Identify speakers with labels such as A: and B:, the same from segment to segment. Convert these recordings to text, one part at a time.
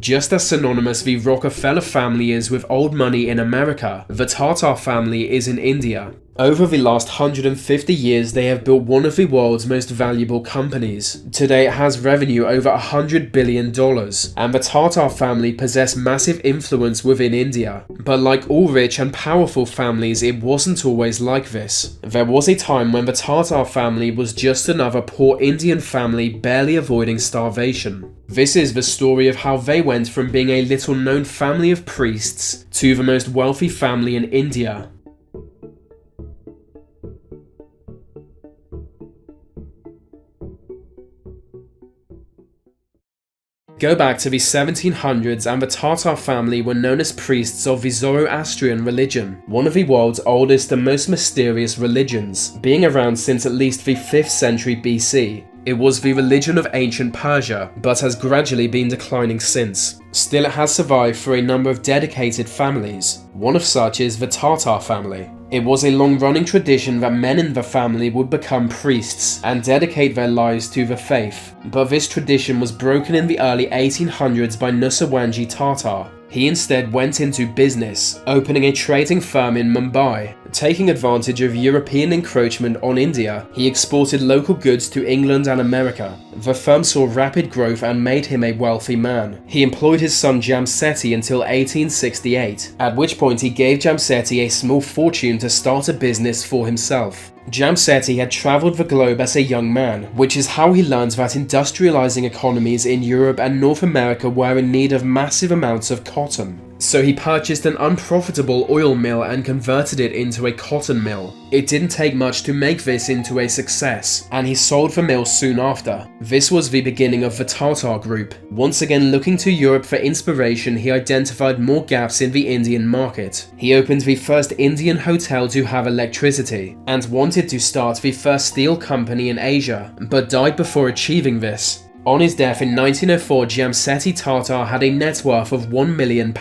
A: Just as synonymous the Rockefeller family is with old money in America, the Tata family is in India. Over the last 150 years, they have built one of the world's most valuable companies. Today it has revenue over $100 billion, and the Tata family possess massive influence within India. But like all rich and powerful families, it wasn't always like this. There was a time when the Tata family was just another poor Indian family barely avoiding starvation. This is the story of how they went from being a little-known family of priests to the most wealthy family in India. Go back to the 1700s and the Tata family were known as priests of the Zoroastrian religion, one of the world's oldest and most mysterious religions, being around since at least the 5th century BC. It was the religion of ancient Persia, but has gradually been declining since. Still, it has survived for a number of dedicated families. One of such is the Tata family. It was a long-running tradition that men in the family would become priests and dedicate their lives to the faith, but this tradition was broken in the early 1800s by Jamsetji Tata. He instead went into business, opening a trading firm in Mumbai. Taking advantage of European encroachment on India, he exported local goods to England and America. The firm saw rapid growth and made him a wealthy man. He employed his son Jamsetji until 1868, at which point he gave Jamsetji a small fortune to start a business for himself. Jamsetji had travelled the globe as a young man, which is how he learned that industrializing economies in Europe and North America were in need of massive amounts of cotton. So he purchased an unprofitable oil mill and converted it into a cotton mill. It didn't take much to make this into a success, and he sold the mill soon after. This was the beginning of the Tata Group. Once again looking to Europe for inspiration, he identified more gaps in the Indian market. He opened the first Indian hotel to have electricity, and wanted to start the first steel company in Asia, but died before achieving this. On his death in 1904, Jamsetji Tata had a net worth of £1 million,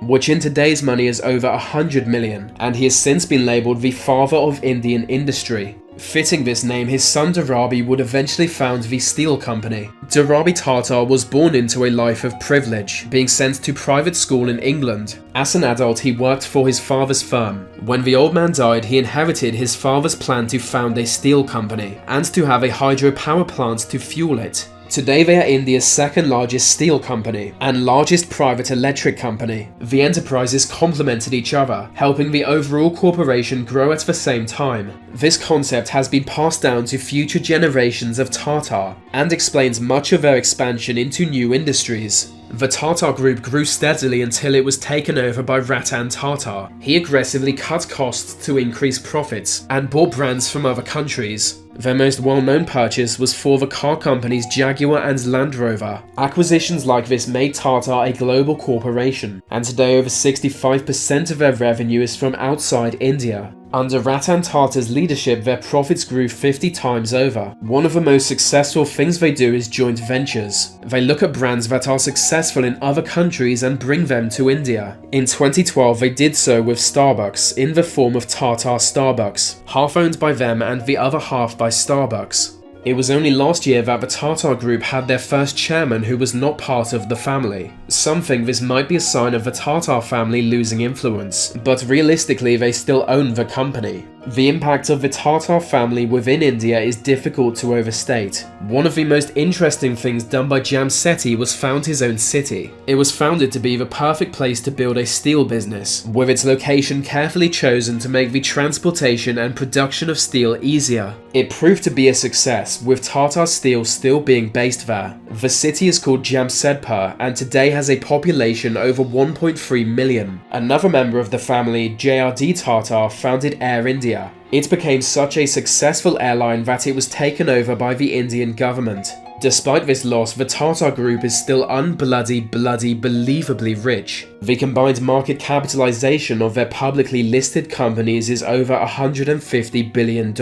A: which in today's money is over 100 million, and he has since been labelled the father of Indian industry. Fitting this name, his son Dharabi would eventually found the steel company. Dharabi Tata was born into a life of privilege, being sent to private school in England. As an adult, he worked for his father's firm. When the old man died, he inherited his father's plan to found a steel company, and to have a hydropower plant to fuel it. Today they are India's second largest steel company and largest private electric company. The enterprises complemented each other, helping the overall corporation grow at the same time. This concept has been passed down to future generations of Tata and explains much of their expansion into new industries. The Tata Group grew steadily until it was taken over by Ratan Tata. He aggressively cut costs to increase profits and bought brands from other countries. Their most well-known purchase was for the car companies Jaguar and Land Rover. Acquisitions like this made Tata a global corporation, and today over 65% of their revenue is from outside India. Under Ratan Tata's leadership, their profits grew 50 times over. One of the most successful things they do is joint ventures. They look at brands that are successful in other countries and bring them to India. In 2012, they did so with Starbucks in the form of Tata Starbucks, half owned by them and the other half by Starbucks. It was only last year that the Tata Group had their first chairman who was not part of the family. Some think this might be a sign of the Tata family losing influence, but realistically they still own the company. The impact of the Tata family within India is difficult to overstate. One of the most interesting things done by Jamsetji was found his own city. It was founded to be the perfect place to build a steel business, with its location carefully chosen to make the transportation and production of steel easier. It proved to be a success, with Tata Steel still being based there. The city is called Jamsetji and today has a population over 1.3 million. Another member of the family, JRD Tata, founded Air India. It became such a successful airline that it was taken over by the Indian government. Despite this loss, the Tata Group is still unbelievably rich. The combined market capitalization of their publicly listed companies is over $150 billion.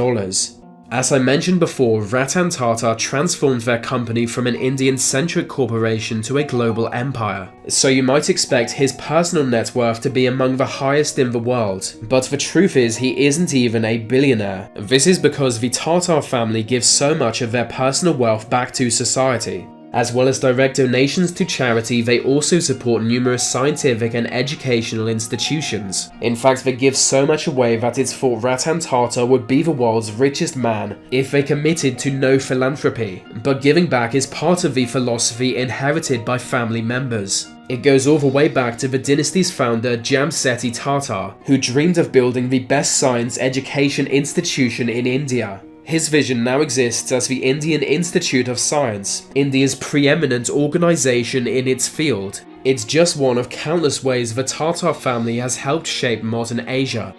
A: As I mentioned before, Ratan Tata transformed their company from an Indian-centric corporation to a global empire. So you might expect his personal net worth to be among the highest in the world. But the truth is, he isn't even a billionaire. This is because the Tata family gives so much of their personal wealth back to society. As well as direct donations to charity, they also support numerous scientific and educational institutions. In fact, they give so much away that it's thought Ratan Tata would be the world's richest man if they committed to no philanthropy. But giving back is part of the philosophy inherited by family members. It goes all the way back to the dynasty's founder Jamsetji Tata, who dreamed of building the best science education institution in India. His vision now exists as the Indian Institute of Science, India's preeminent organization in its field. It's just one of countless ways the Tata family has helped shape modern Asia.